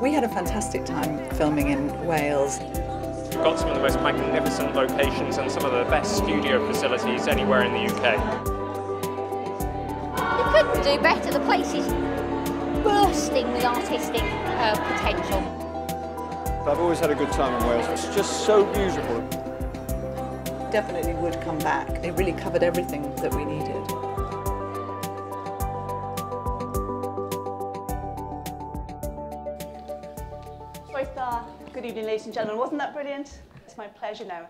We had a fantastic time filming in Wales. We've got some of the most magnificent locations and some of the best studio facilities anywhere in the UK. You couldn't do better. The place is bursting with artistic potential. I've always had a good time in Wales. It's just so beautiful. Definitely would come back. It really covered everything that we needed. Good evening, ladies and gentlemen. Wasn't that brilliant? It's my pleasure now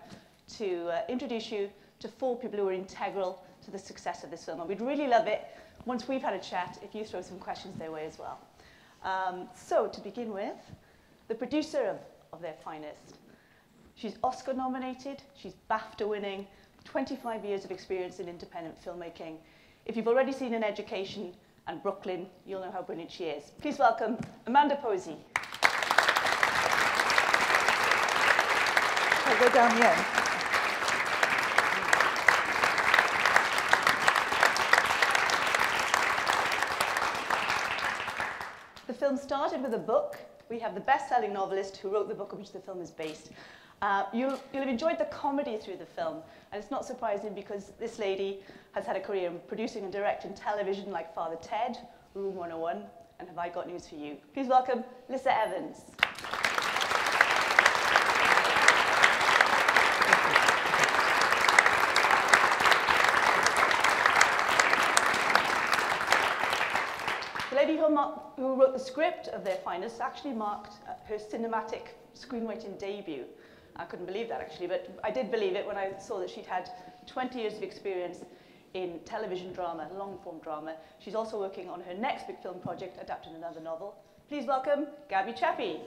to introduce you to 4 people who were integral to the success of this film. And we'd really love it, once we've had a chat, if you throw some questions their way as well. So, to begin with, the producer of their finest. She's Oscar nominated, she's BAFTA winning, 25 years of experience in independent filmmaking. If you've already seen An Education and Brooklyn, you'll know how brilliant she is. Please welcome Amanda Posey. I'll go down the end. The film started with a book. We have the best-selling novelist who wrote the book on which the film is based. You'll have enjoyed the comedy through the film, and it's not surprising because this lady has had a career in producing and directing television like Father Ted, Room 101, and Have I Got News for You. Please welcome Lissa Evans. The lady who wrote the script of their finest actually marked her cinematic screenwriting debut. I couldn't believe that actually, but I did believe it when I saw that she'd had 20 years of experience in television drama, long-form drama. She's also working on her next big film project, adapting another novel. Please welcome Gaby Chiappe.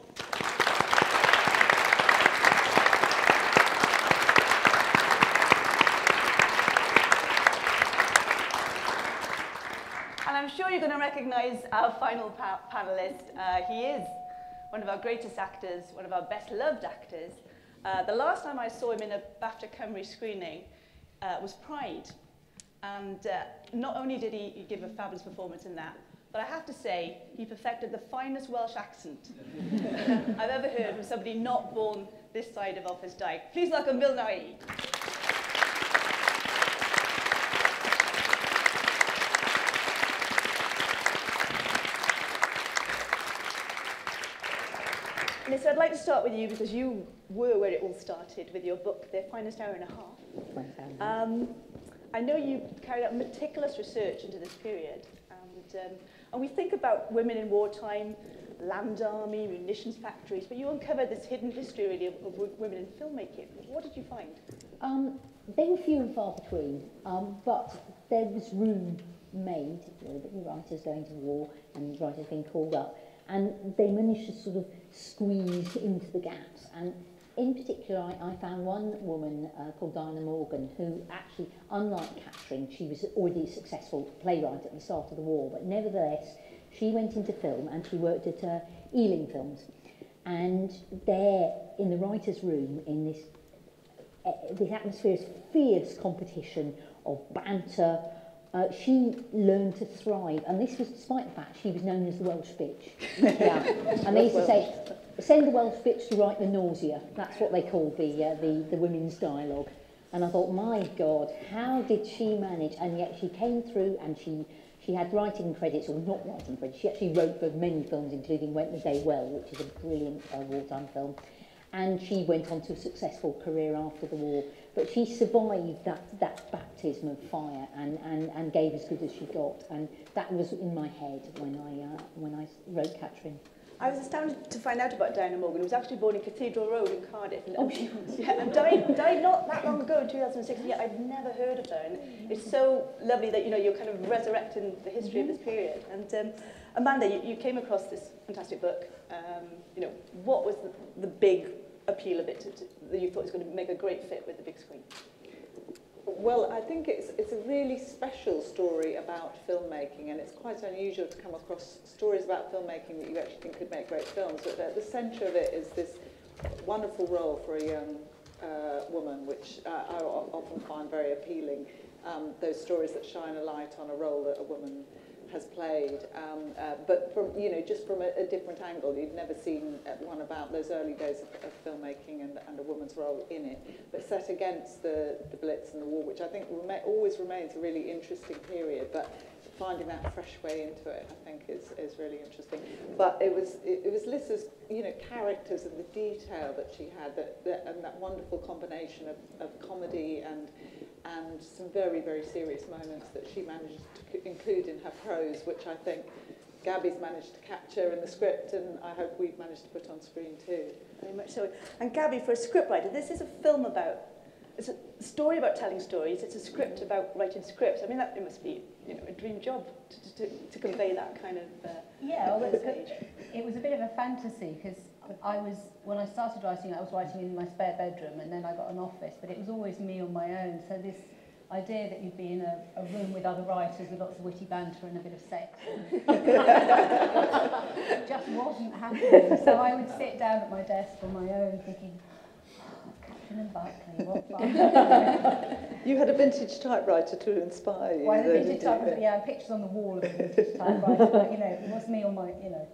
And I'm sure you're going to recognize our final panelist. He is one of our greatest actors, one of our best-loved actors. The last time I saw him in a BAFTA Cymru screening was Pride. And not only did he give a fabulous performance in that, but I have to say, he perfected the finest Welsh accent I've ever heard from somebody not born this side of Office Dyke. Please welcome Bill Nighy. Lisa, I'd like to start with you because you were where it all started with your book, Their Finest Hour and a Half. I know you carried out meticulous research into this period, and we think about women in wartime, land army, munitions factories, but you uncovered this hidden history really of women in filmmaking. What did you find? They were few and far between, but there was room made, the writers going to war and writers being called up, and they managed to sort of squeeze into the gaps. And in particular, I found one woman called Diana Morgan, who actually, unlike Catherine, she was already a successful playwright at the start of the war, but nevertheless, she went into film and she worked at Ealing Films. And there, in the writer's room, in this atmosphere of fierce competition, of banter, she learned to thrive, and this was despite the fact she was known as the Welsh bitch. Yeah. And they used to say, send the Welsh bitch to write the nausea. That's what they called the women's dialogue. And I thought, my God, how did she manage? And yet she came through, and she had writing credits, or not writing credits. She actually wrote for many films, including Went the Day Well, which is a brilliant wartime film. And she went on to a successful career after the war. But she survived that baptism of fire and gave as good as she got. And that was in my head when I wrote Catherine. I was astounded to find out about Diana Morgan, who was actually born in Cathedral Road in Cardiff. Oh, she was. Yeah, and died not that long ago, in 2006. Yeah, I'd never heard of her. And it's so lovely that you're kind of resurrecting the history of this period. And Amanda, you came across this fantastic book. What was the big appeal of it that you thought was going to make a great fit with the big screen? Well, I think it's a really special story about filmmaking, and it's quite unusual to come across stories about filmmaking that you actually think could make great films. But at the centre of it is this wonderful role for a young woman, which I often find very appealing. Those stories that shine a light on a role that a woman has played, but from, you know, just from a different angle. You've never seen one about those early days of filmmaking and a woman's role in it, but set against the Blitz and the war, which I think always remains a really interesting period. But finding that fresh way into it, I think, is really interesting. But it was Lissa's, you know, characters and the detail that she had, and that wonderful combination of comedy and some very, very serious moments that she managed to include in her prose, which I think Gaby's managed to capture in the script, and I hope we've managed to put on screen too. Very much so. And Gaby, for a scriptwriter, this is a film about, it's a story about telling stories, it's a script about writing scripts. I mean, it must be, you know, a dream job to convey that kind of yeah, well, it was a bit of a fantasy, because when I started writing, I was writing in my spare bedroom, and then I got an office, but it was always me on my own. So this idea that you'd be in a room with other writers with lots of witty banter and a bit of sex it just wasn't happening. So I would sit down at my desk on my own thinking, oh, Catherine and Buckley, what fun. You had a vintage typewriter to inspire you. Well, the vintage typewriter, yeah, pictures on the wall of a vintage typewriter, but, you know, it was me on my, you know,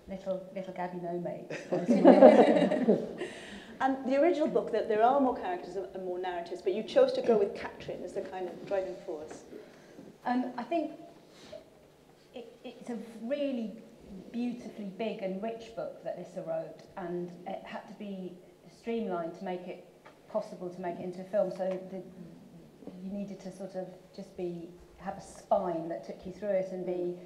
little Gaby no-mate. And the original book, that there are more characters and more narratives, but you chose to go with Catherine as the kind of driving force. I think it's a really beautifully big and rich book that Lissa wrote, and it had to be streamlined to make it possible to make it into a film. So you needed to sort of just have a spine that took you through it and be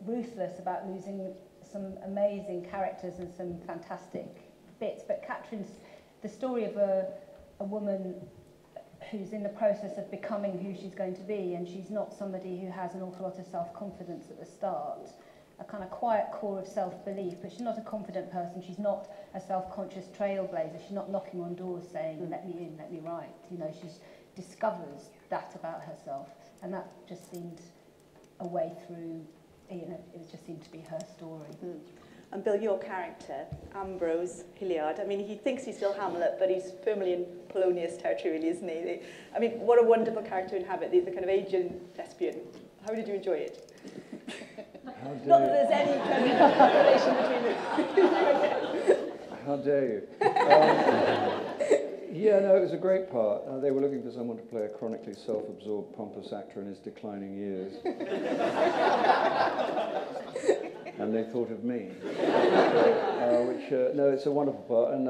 ruthless about losing some amazing characters and some fantastic bits. But Catherine's the story of a woman who's in the process of becoming who she's going to be, and she's not somebody who has an awful lot of self-confidence at the start, a kind of quiet core of self-belief, but she's not a confident person. She's not a self-conscious trailblazer. She's not knocking on doors saying, let me in, let me write. You know, she discovers that about herself, and that just seemed a way through, you know, it just seemed to be her story. Mm. And Bill, your character, Ambrose Hilliard, I mean, he thinks he's still Hamlet, but he's firmly in Polonius territory, really, isn't he? I mean, what a wonderful character to inhabit, the kind of Asian thespian. How did you enjoy it? Not that there's any kind of relation between them. How dare you? Yeah, no, it was a great part. They were looking for someone to play a chronically self-absorbed, pompous actor in his declining years. And they thought of me, no, it's a wonderful part, and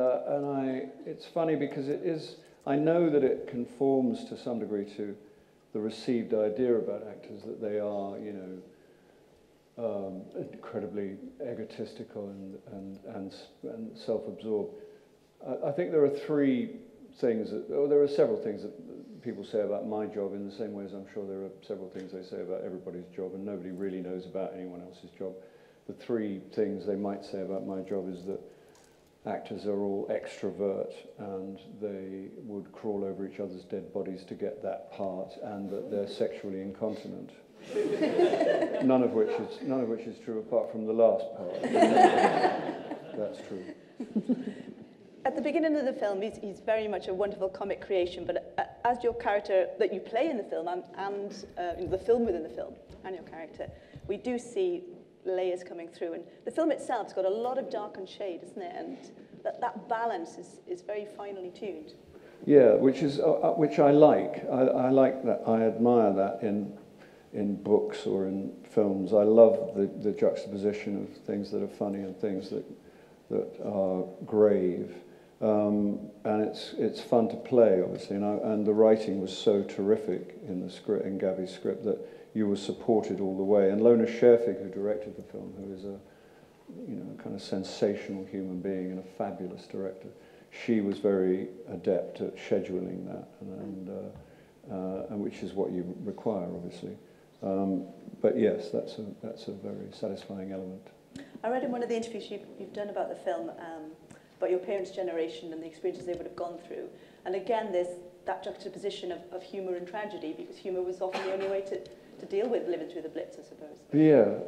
it's funny because it is. I know that it conforms to some degree to the received idea about actors, that they are, you know, incredibly egotistical and self-absorbed. I think there are there are several things that people say about my job, in the same way as I'm sure there are several things they say about everybody's job, and nobody really knows about anyone else's job. The three things they might say about my job is that actors are all extrovert and they would crawl over each other's dead bodies to get that part, and that they're sexually incontinent. none of which is true apart from the last part. That's true. At the beginning of the film, he's very much a wonderful comic creation, but as your character that you play in the film and the film within the film and your character, we do see layers coming through, and the film itself's got a lot of dark and shade, isn't it? And that balance is very finely tuned. Yeah, which I like. I like that. I admire that in books or in films. I love the juxtaposition of things that are funny and things that are grave, and it's fun to play, obviously. And the writing was so terrific in the script, in Gaby's script, that you were supported all the way. And Lona Scherfig, who directed the film, who is a kind of sensational human being and a fabulous director, she was very adept at scheduling that, and which is what you require, obviously. But yes, that's a very satisfying element. I read in one of the interviews you've done about the film, about your parents' generation and the experiences they would have gone through. And again, there's that juxtaposition of humour and tragedy, because humour was often the only way to deal with living through the Blitz, I suppose. Yeah.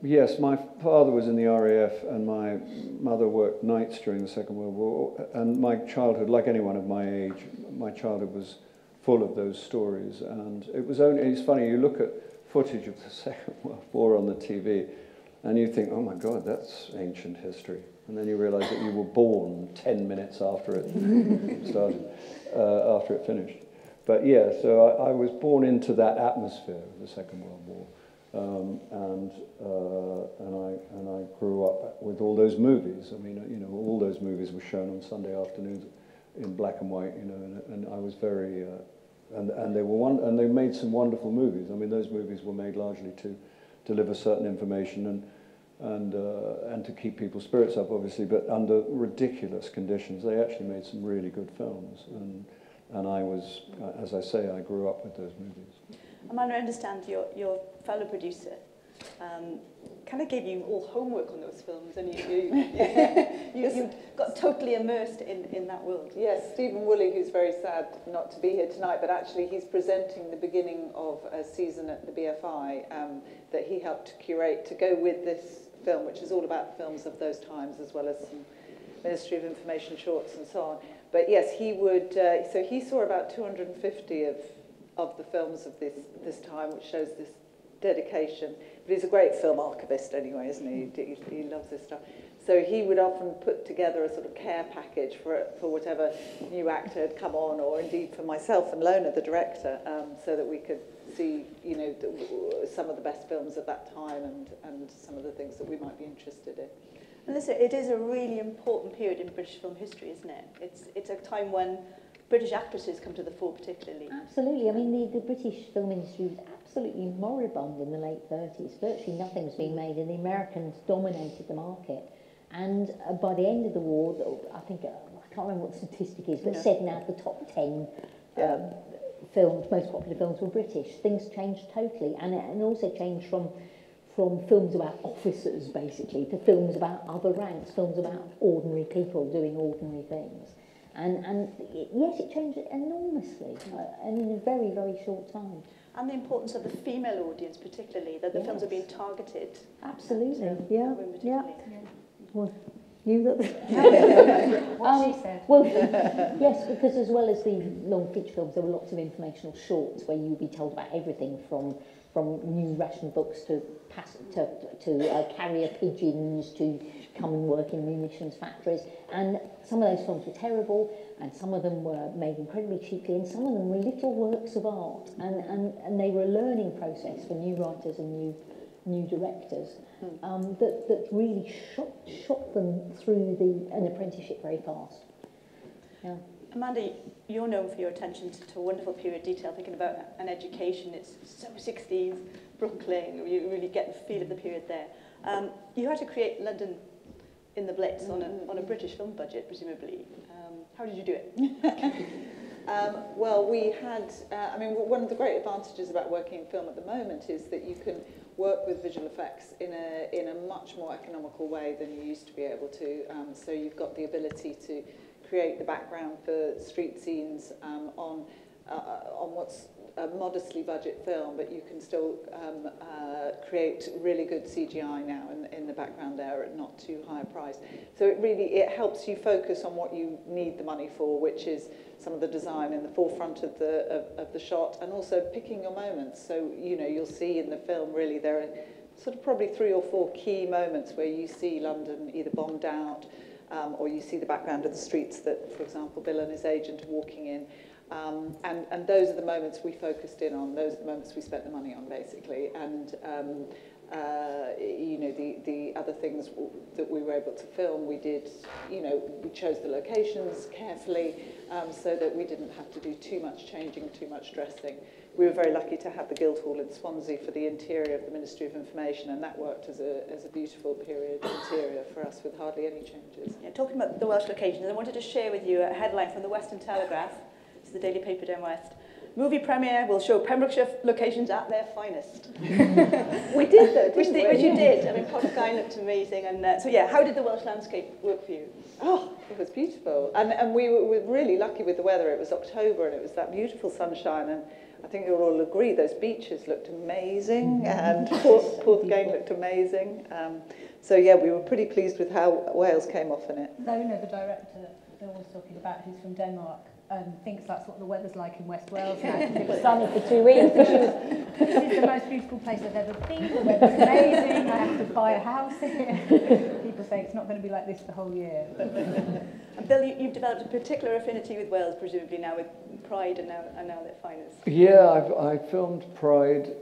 Yes, my father was in the RAF and my mother worked nights during the Second World War. And my childhood, like anyone of my age, my childhood was full of those stories. And it's funny, you look at footage of the Second World War on the TV, and you think, oh my God, that's ancient history. And then you realise that you were born 10 minutes after it started, after it finished. But yeah, so I was born into that atmosphere of the Second World War, and I grew up with all those movies. I mean, you know, all those movies were shown on Sunday afternoons in black and white, you know, and I was very, and they made some wonderful movies. I mean, those movies were made largely to deliver certain information and to keep people's spirits up, obviously, but under ridiculous conditions. They actually made some really good films, and I was, as I say, I grew up with those movies. Amanda, I understand your fellow producer kind of gave you all homework on those films, and you got totally immersed in that world. Yes, Stephen Woolley, who's very sad not to be here tonight, but actually he's presenting the beginning of a season at the BFI that he helped curate to go with this film, which is all about films of those times, as well as some Ministry of Information shorts and so on. But yes, he would, so he saw about 250 of the films of this time, which shows this dedication. But he's a great film archivist anyway, isn't he? He loves this stuff. So he would often put together a sort of care package for whatever new actor had come on, or indeed for myself and Lona, the director, so that we could see, you know, some of the best films of that time and some of the things that we might be interested in. And listen, it is a really important period in British film history, isn't it? It's a time when British actresses come to the fore particularly. Absolutely. I mean, the British film industry was absolutely moribund in the late 30s. Virtually nothing was being made, and the Americans dominated the market. And by the end of the war, I think, I can't remember what the statistic is, but 7 out of the top 10 films, most popular films, were British. Things changed totally, and also changed from films about officers, basically, to films about other ranks, films about ordinary people doing ordinary things. And yes, it changed enormously, and in a very, very short time. And the importance of the female audience, particularly, that the films are being targeted. Absolutely, yeah. Well, you look. What she said. Well, yes, because as well as the long feature films, there were lots of informational shorts where you'd be told about everything from new ration books to carrier pigeons to come and work in munitions factories. And some of those films were terrible, and some of them were made incredibly cheaply, and some of them were little works of art. And they were a learning process for new writers and new directors that really shot them through an apprenticeship very fast. Yeah. Amanda, you're known for your attention to wonderful period detail, thinking about an education. It's so 60s, Brooklyn, you really get the feel of the period there. You had to create London in the Blitz on a British film budget, presumably. How did you do it? Well, we had, I mean, one of the great advantages about working in film at the moment is that you can work with visual effects in a much more economical way than you used to be able to. So you've got the ability to create the background for street scenes on what's a modestly budget film, but you can still create really good CGI now in the background there at not too high a price. So it helps you focus on what you need the money for, which is some of the design in the forefront of the shot, and also picking your moments. So, you know, you'll see in the film really there are sort of probably 3 or 4 key moments where you see London either bombed out, or you see the background of the streets that, for example, Bill and his agent are walking in. And those are the moments we focused in on. Those are the moments we spent the money on, basically. And, you know, the other things that we were able to film, we did, you know, we chose the locations carefully so that we didn't have to do too much changing, too much dressing. We were very lucky to have the Guildhall in Swansea for the interior of the Ministry of Information, and that worked as a beautiful period interior for us with hardly any changes. Yeah, talking about the Welsh locations, I wanted to share with you a headline from the Western Telegraph. It's the daily paper down west. Movie premiere will show Pembrokeshire locations at their finest. We did, though, which you did. I mean, Porthcawl looked amazing. And so, yeah, how did the Welsh landscape work for you? Oh, it was beautiful. And we were really lucky with the weather. It was October, and it was that beautiful sunshine. And I think you'll all agree those beaches looked amazing, and Porthcawl looked amazing. So, yeah, we were pretty pleased with how Wales came off in it. Lona, the director that Bill was talking about, who's from Denmark, thinks that's what the weather's like in West Wales now. It was sunny for 2 weeks. This is the most beautiful place I've ever been. The weather's amazing. I have to buy a house here. People say it's not going to be like this the whole year. And Bill, you've developed a particular affinity with Wales, presumably now with Pride and now their finest. Yeah, I filmed Pride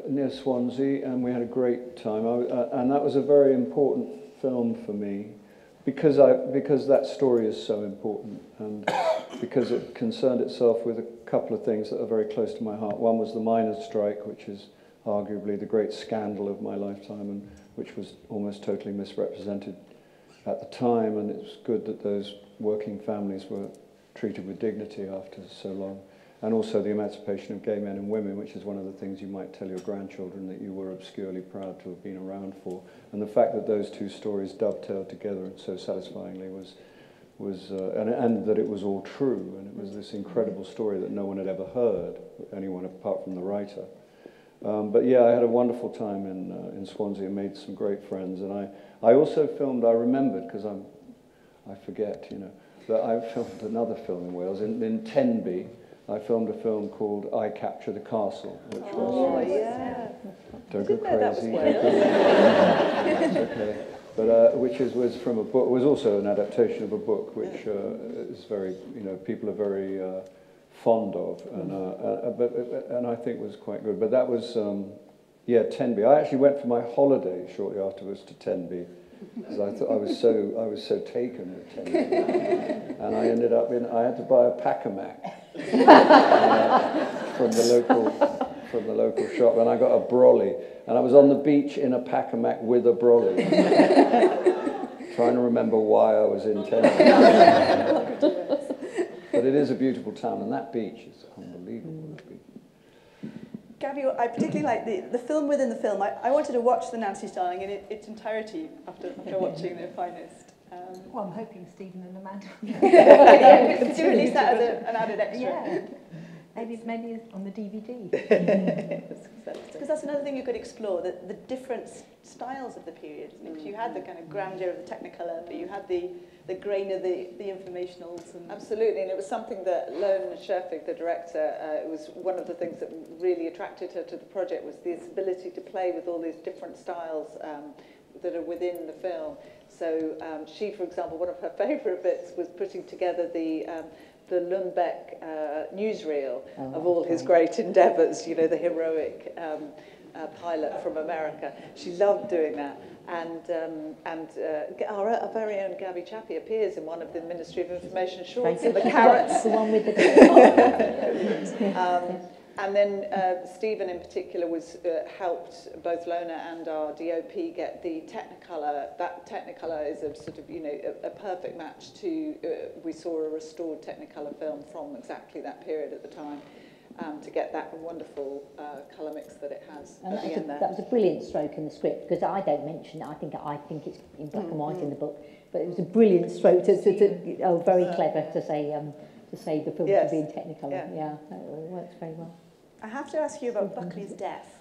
near Swansea, and we had a great time. And that was a very important film for me because that story is so important, and because it concerned itself with a couple of things that are very close to my heart. One was the miners' strike, which is arguably the great scandal of my lifetime, and which was almost totally misrepresented at the time, and it's good that those working families were treated with dignity after so long. And also the emancipation of gay men and women, which is one of the things you might tell your grandchildren that you were obscurely proud to have been around for. And the fact that those two stories dovetailed together so satisfyingly and that it was all true, and it was this incredible story that no one had ever heard, anyone apart from the writer. But yeah, I had a wonderful time in Swansea and made some great friends. And I also filmed, I remembered, because I forget, you know, that I filmed another film in Wales, in Tenby. I filmed a film called I Capture the Castle, which was... yeah. Don't go crazy. That was Wales. That's okay. But was from a book, was also an adaptation of a book which is very, you know, people are very fond of, and I think was quite good. But that was, yeah, Tenby. I actually went for my holiday shortly afterwards to Tenby, because I thought I was so taken with Tenby, and I ended up I had to buy a Pack-a-Mac from the local shop, and I got a brolly, and I was on the beach in a Pack-a-Mac with a brolly, trying to remember why I was in Tenby. But it is a beautiful town, and that beach is unbelievable. Gaby, I particularly like the film within the film. I wanted to watch The Nancy Starling in its entirety after watching Their Finest. Well, I'm hoping Stephen and Amanda yeah, we could do release that as an added extra. Yeah. Maybe it's on the DVD. Because that's another thing you could explore, the different styles of the period. Because you had the kind of grandeur of the Technicolor, but you had the grain of the informationals. And absolutely, and it was something that Lone Scherfig, the director, it was one of the things that really attracted her to the project, was this ability to play with all these different styles that are within the film. So she, for example, one of her favourite bits was putting together the Lundbeck newsreel of all his great endeavours, you know, the heroic pilot from America. She loved doing that. And our very own Gaby Chiappe appears in one of the Ministry of Information shorts in the carrots. The one with the and then Stephen in particular was helped both Lona and our DOP get the Technicolor. That Technicolor is a sort of, you know, a perfect match to, we saw a restored Technicolor film from exactly that period at the time, to get that wonderful colour mix that it has at the end there. That was a brilliant stroke in the script, because I don't mention it. I think it's in black and white in the book, but it was a brilliant stroke very clever to say the film should be in Technicolor. Yeah, it works very well. I have to ask you about Buckley's death.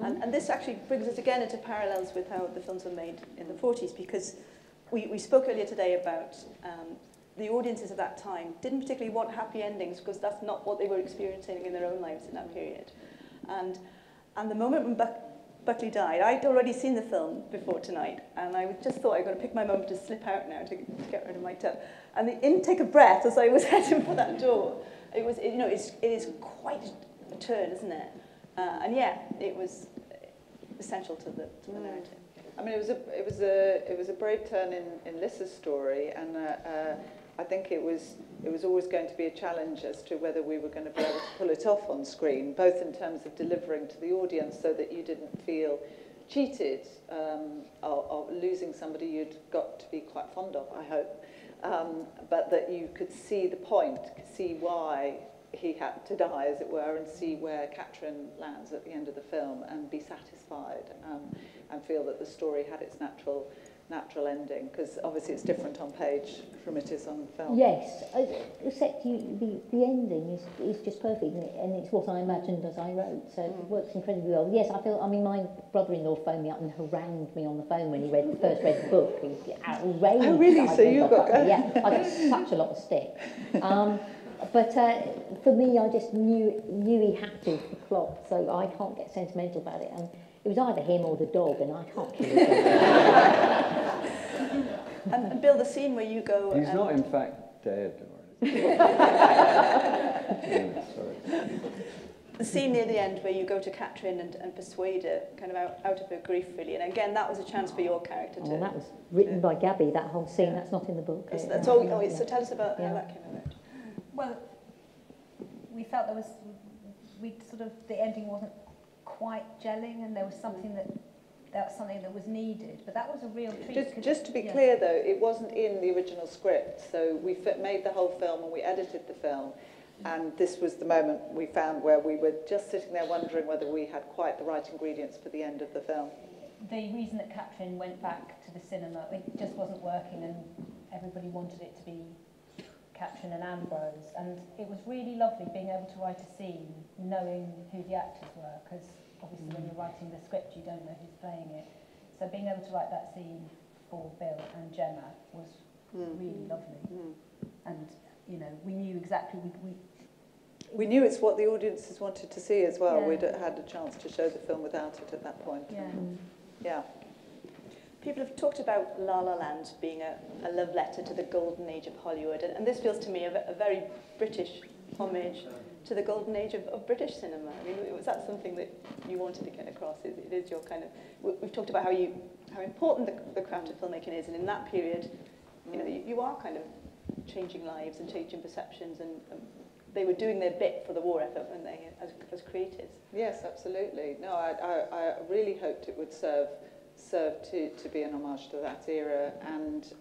And this actually brings us again into parallels with how the films were made in the 40s, because we spoke earlier today about the audiences of that time didn't particularly want happy endings, because that's not what they were experiencing in their own lives in that period. And the moment when Buckley died, I'd already seen the film before tonight, and I just thought I was going to pick my moment to slip out now to get rid of my tub. And the intake of breath as I was heading for that door, it is quite a turn, isn't it? And yeah, it was essential to the narrative. I mean, it was a brave turn in Lissa's story, and I think it was always going to be a challenge as to whether we were going to be able to pull it off on screen, both in terms of delivering to the audience so that you didn't feel cheated of losing somebody you'd got to be quite fond of, I hope, but that you could see the point, see why he had to die, as it were, and see where Katrin lands at the end of the film and be satisfied and feel that the story had its natural ending, because obviously it's different on page from it is on film. Yes, except the ending is just perfect, and it's what I imagined as I wrote, so it works incredibly well. Yes, I mean, my brother-in-law phoned me up and harangued me on the phone when he first read the book. He was outraged. Oh, really? So you got... Yeah, I got such a lot of stick. But for me, I just knew he had to for the plot, so I can't get sentimental about it. And it was either him or the dog, and I can't kill the dog. And Bill, the scene where you go... He's not, in fact, dead or anything. Yeah, sorry. The scene near the end where you go to Catherine and persuade her, kind of out of her grief, really. And again, that was a chance for your character to... Oh, that was written by Gaby, that whole scene. That's not in the book. That's all. Oh, so tell us about how that came about. Well, we felt there was... the ending wasn't quite gelling, and there was something that was needed, but that was a real treat. Just to be clear, though, it wasn't in the original script, so we made the whole film and we edited the film, and this was the moment we found where we were just sitting there wondering whether we had quite the right ingredients for the end of the film. The reason that Catherine went back to the cinema, it just wasn't working, and everybody wanted it to be Catherine and Ambrose, and it was really lovely being able to write a scene knowing who the actors were, because obviously when you're writing the script you don't know who's playing it. So being able to write that scene for Bill and Gemma was really lovely. And, you know, we knew exactly... We knew it's what the audiences wanted to see as well. We'd had a chance to show the film without it at that point. Yeah. People have talked about La La Land being a love letter to the golden age of Hollywood, and this feels to me a very British homage to the golden age of British cinema. I mean, was that something that you wanted to get across? It is your kind of... We've talked about how important the craft of filmmaking is, and in that period, you know, you are kind of changing lives and changing perceptions, and they were doing their bit for the war effort, weren't they, as creators? Yes, absolutely. No, I really hoped it would serve to be an homage to that era, and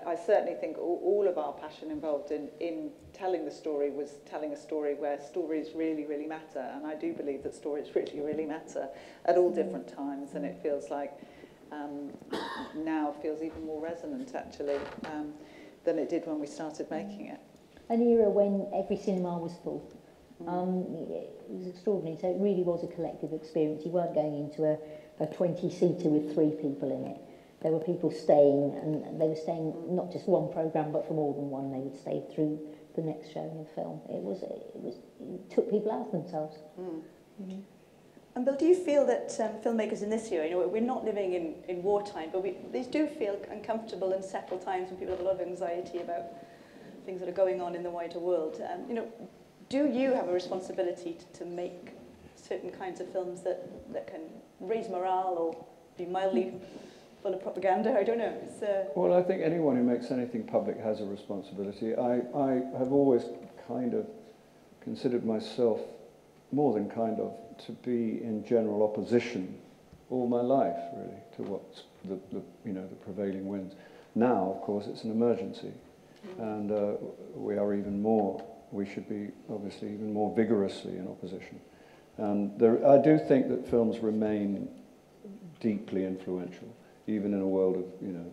I certainly think all of our passion involved in telling the story was telling a story where stories really, really matter, and I do believe that stories really, really matter at all different times, and it feels like now feels even more resonant, actually, than it did when we started making it. An era when every cinema was full. It was extraordinary, so it really was a collective experience. You weren't going into a 20-seater with 3 people in it. There were people staying, and they were staying not just one programme, but for more than one. They would stay through the next showing of film. It took people out of themselves. And Bill, do you feel that filmmakers in this era, you know, we're not living in wartime, but these do feel uncomfortable and settled times when people have a lot of anxiety about things that are going on in the wider world. You know, do you have a responsibility to make certain kinds of films that can raise morale or be mildly full of propaganda? I don't know. Well, I think anyone who makes anything public has a responsibility. I have always kind of considered myself, more than kind of, to be in general opposition all my life, really, to what's the prevailing winds. Now, of course, it's an emergency, and we should be obviously even more vigorously in opposition. I do think that films remain deeply influential, even in a world of, you know,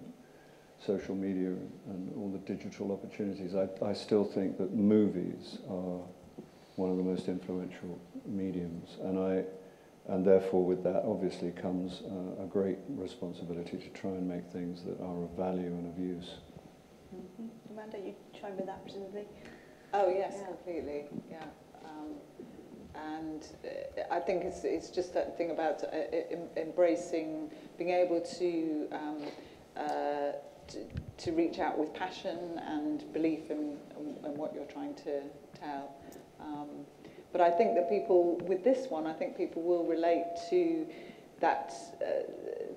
social media and all the digital opportunities. I still think that movies are one of the most influential mediums, and therefore with that obviously comes a great responsibility to try and make things that are of value and of use. Amanda, you chime with that presumably? Oh yes, completely. Yeah, and I think it's just that thing about embracing, being able to reach out with passion and belief in what you're trying to tell. But I think that people, with this one, I think people will relate to that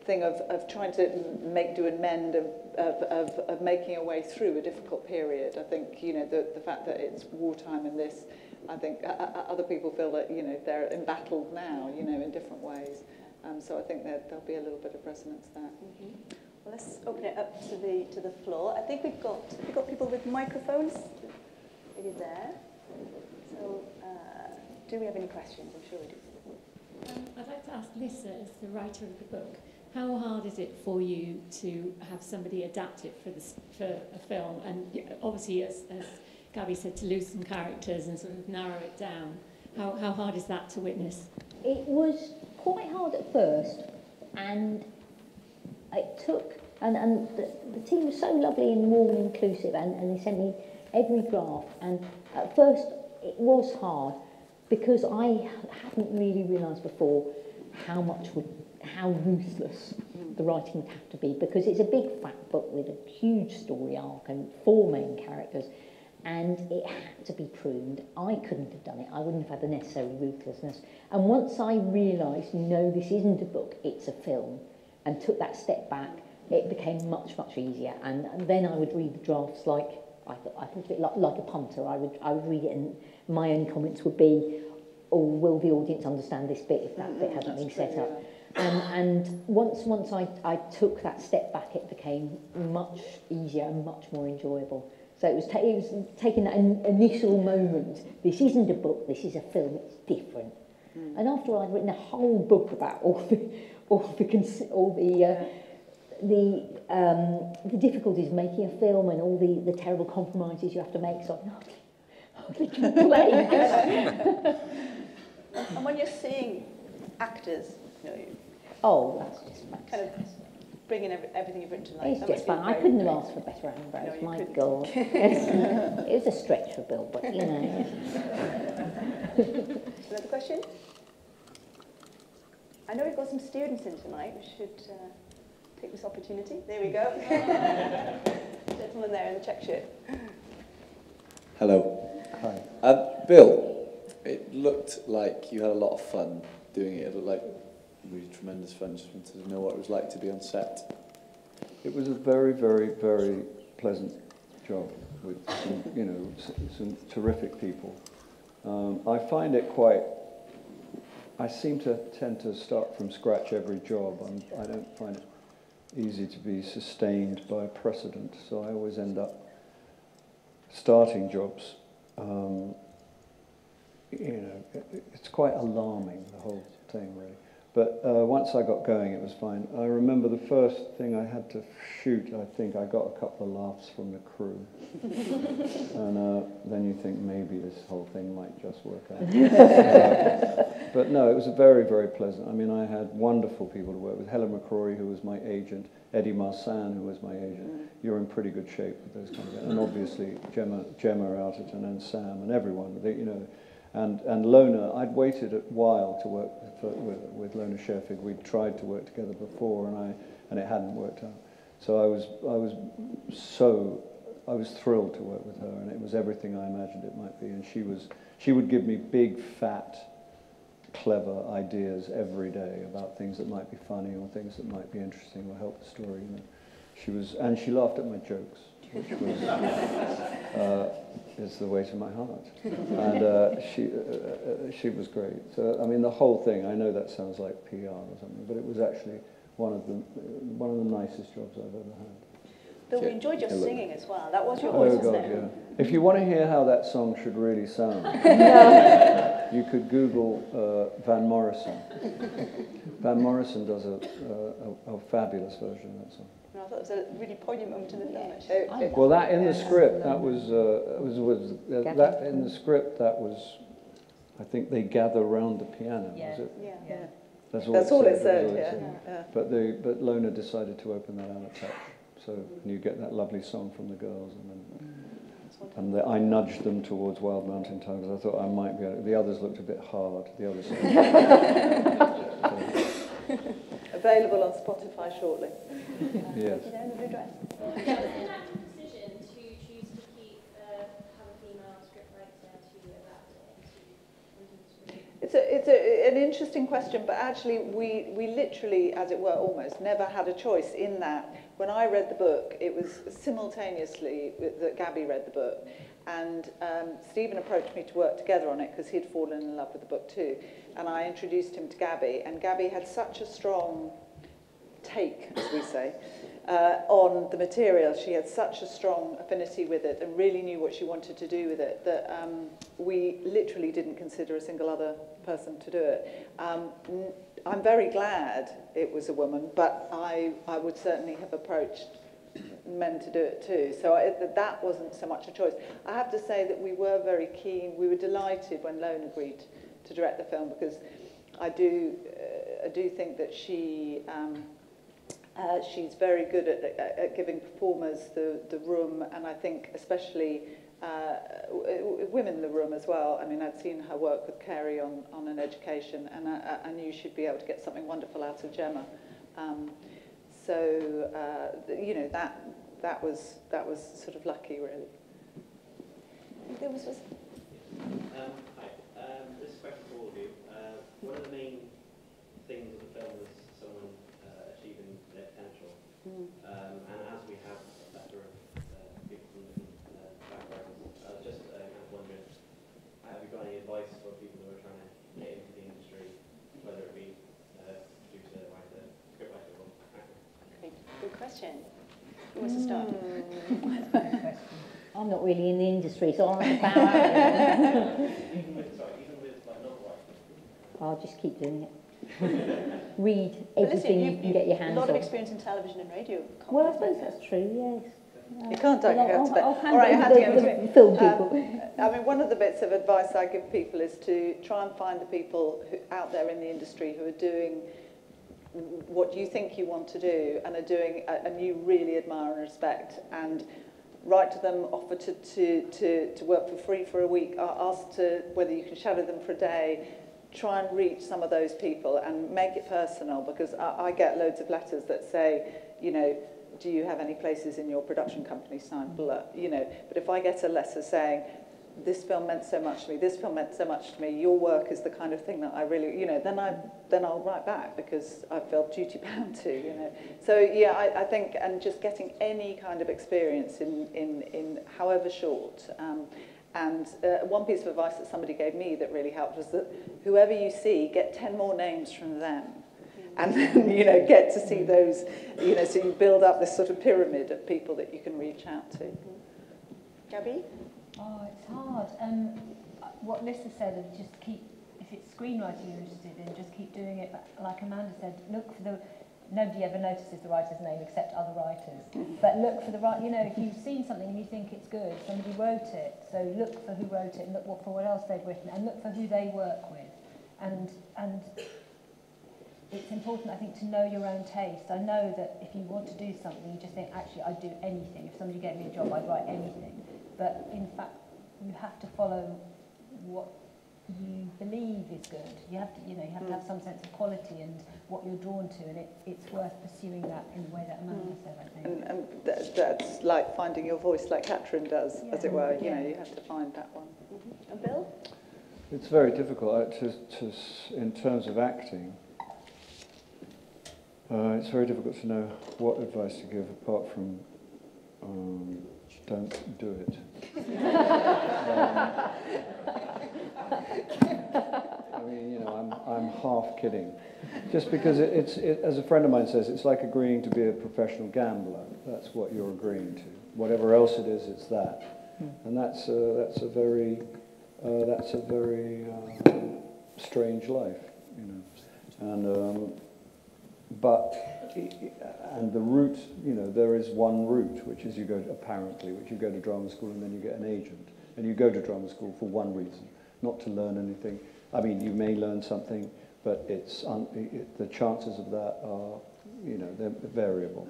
thing of trying to make do and mend, of making a way through a difficult period. I think, you know, the fact that it's wartime in this, I think other people feel that, you know, they're embattled now, you know, in different ways. So I think that there'll be a little bit of resonance there. Well, let's open it up to the floor. I think we've got people with microphones. Maybe there. So, do we have any questions? I'm sure we do. I'd like to ask Lissa, as the writer of the book, how hard is it for you to have somebody adapt it for a film? And obviously, as Gaby said, to lose some characters and sort of narrow it down. How hard is that to witness? It was quite hard at first, and it took And the team was so lovely and warm and inclusive, and they sent me every draft. And at first it was hard because I hadn't really realised before how ruthless the writing would have to be, because it's a big fat book with a huge story arc and 4 main characters, and it had to be pruned. I couldn't have done it. I wouldn't have had the necessary ruthlessness. And once I realised, no, this isn't a book, it's a film, and took that step back, it became much, much easier. And then I would read the drafts like, I thought a bit like a punter. I would read it, and my own comments would be, oh, will the audience understand this bit if that bit hasn't been set up? And once I took that step back, it became much easier and much more enjoyable. So it was taking that initial moment. This isn't a book, this is a film, it's different. And after I'd written a whole book about all the difficulties of making a film and all the terrible compromises you have to make, so I hardly complain. And when you're seeing actors, that's just kind of bringing everything you've written to life. It's just fun. I couldn't have asked for better eyebrows. No, my God. It was a stretch for Bill, but you know. Another question? I know we've got some students in tonight. We should take this opportunity. There we go. Gentleman there in the check shirt. Hello. Hi. Bill, it looked like you had a lot of fun doing it. It looked like really tremendous fun. Just wanted to know what it was like to be on set. It was a very, very, very pleasant job with some terrific people. I find it quite. I seem to tend to start from scratch every job. I don't find it easy to be sustained by precedent, so I always end up starting jobs. It's quite alarming, the whole thing, really. But once I got going, it was fine. I remember the first thing I had to shoot, I think I got a couple of laughs from the crew. And then you think maybe this whole thing might just work out. But no, it was very, very pleasant. I mean, I had wonderful people to work with. Helen McCrory, who was my agent, Eddie Marsan, who was my agent. You're in pretty good shape with those kind of guys. And obviously Gemma Alterton and Sam and everyone, And Lona, I'd waited a while to work with Lona Scherfig. We'd tried to work together before, and it hadn't worked out. So I was thrilled to work with her, and it was everything I imagined it might be. And she would give me big, fat, clever ideas every day about things that might be funny or things that might be interesting or help the story. And she laughed at my jokes, which was is the way to my heart. And she was great. So I mean, the whole thing. I know that sounds like PR or something, but it was actually one of the nicest jobs I've ever had. Bill, we enjoyed your singing as well. That was your voice, wasn't it? Yeah. If you want to hear how that song should really sound, you could Google Van Morrison. Van Morrison does a fabulous version of that song. I thought it was a really poignant moment in the film, actually. Well, that in the script, that was that in the script, that was, I think they gather round the piano. Yeah. Was it? Yeah. That's all it said. Yeah. But Lona decided to open that out a touch. So you get that lovely song from the girls, and I nudged them towards Wild Mountain Tigers. I thought I might be able to. The others looked a bit hard. The others. Available on Spotify shortly. Yes. Was it an active decision to choose to have a female scriptwriter to adapt it into the screen? It's an interesting question, but actually we literally, as it were, almost never had a choice in that. When I read the book, it was simultaneously that Gaby read the book, and Stephen approached me to work together on it because he'd fallen in love with the book too, and I introduced him to Gaby, and Gaby had such a strong take, as we say, on the material. She had such a strong affinity with it and really knew what she wanted to do with it that we literally didn't consider a single other person to do it. I'm very glad it was a woman, but I would certainly have approached men to do it too. So that wasn't so much a choice. I have to say that we were very keen. We were delighted when Lone agreed to direct the film, because I do think that she She's very good at giving performers the room, and I think especially women in the room as well. I mean, I'd seen her work with Carey on An Education, and I knew she'd be able to get something wonderful out of Gemma. You know, that was sort of lucky, really. There was Hi. This is a question for all of you. One of the main things of the film was someone achieving their potential. And as we have a plethora of people from different backgrounds, I was just kind of wondering, have you got any advice for people who are trying to get into the industry, whether it be producer, writer, scriptwriter, or actor? great. Good question. Who wants to start? I'm not really in the industry, so I'm about Even with novel writing? I'll just keep doing it. Read everything you can get your hands on. A lot of experience in television and radio. Well, I suppose that's true, yes. You can't take it out to bed. All right, I had to go to film people. I mean, one of the bits of advice I give people is to try and find the people out there in the industry who are doing what you think you want to do and are doing and you really admire and respect, and write to them, offer to work for free for a week, ask to whether you can shadow them for a day. Try and reach some of those people and make it personal, because I get loads of letters that say, you know, do you have any places in your production company signed, blah, you know. But if I get a letter saying, this film meant so much to me, this film meant so much to me, your work is the kind of thing that I really, you know, then I'll write back, because I felt duty bound to, you know. So yeah, I think, and just getting any kind of experience in however short. And one piece of advice that somebody gave me that really helped was that whoever you see, get 10 more names from them. And then, you know, get to see those, you know, so you build up this sort of pyramid of people that you can reach out to. Gaby? Oh, it's hard. What Lissa said is just keep, if it's screenwriting you're interested in, just keep doing it. Like Amanda said, look for the, nobody ever notices the writer's name except other writers. But look for the right, you know, if you've seen something and you think it's good, somebody wrote it, so look for who wrote it and look for what else they've written and look for who they work with. And it's important, I think, to know your own taste. I know that if you want to do something, you just think, actually, I'd do anything. If somebody gave me a job, I'd write anything. But in fact, you have to follow what you believe is good. You have to, you know, you have to have some sense of quality and what you're drawn to, and it's worth pursuing that in the way that Amanda said, I think. And that's like finding your voice, like Catherine does, as it were. You know, you have to find that one. And Bill? It's very difficult in terms of acting. It's very difficult to know what advice to give apart from don't do it. I mean, you know, I'm half kidding. Just because it's as a friend of mine says, it's like agreeing to be a professional gambler. That's what you're agreeing to. Whatever else it is, it's that. And that's a very strange life, you know. And the route, you know, there is one route, which is you go to drama school and then you get an agent. And you go to drama school for one reason, not to learn anything. I mean, you may learn something, but the chances of that are, you know, they're variable.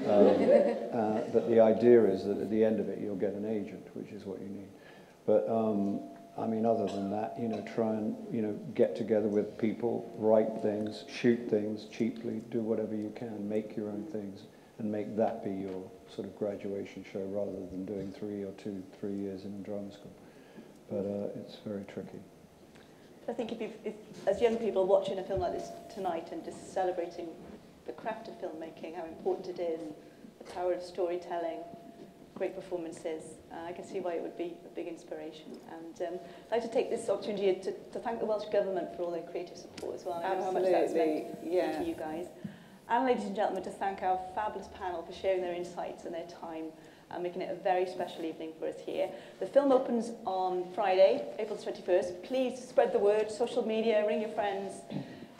But the idea is that at the end of it, you'll get an agent, which is what you need. But I mean, other than that, you know, try and, you know, get together with people, write things, shoot things cheaply, do whatever you can, make your own things, and make that be your sort of graduation show rather than doing 3 years in drama school. But it's very tricky. I think if as young people watching a film like this tonight and just celebrating the craft of filmmaking, how important it is, the power of storytelling, great performances, I can see why it would be a big inspiration. And I'd like to take this opportunity to thank the Welsh Government for all their creative support as well. I know how much that's meant to you guys. And ladies and gentlemen, to thank our fabulous panel for sharing their insights and their time and making it a very special evening for us here. The film opens on Friday, April 21st. Please spread the word, social media, ring your friends,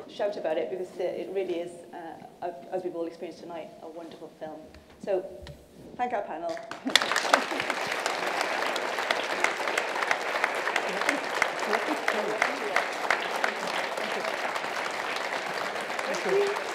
shout about it, because it really is, as we've all experienced tonight, a wonderful film. So, thank our panel. Thank you.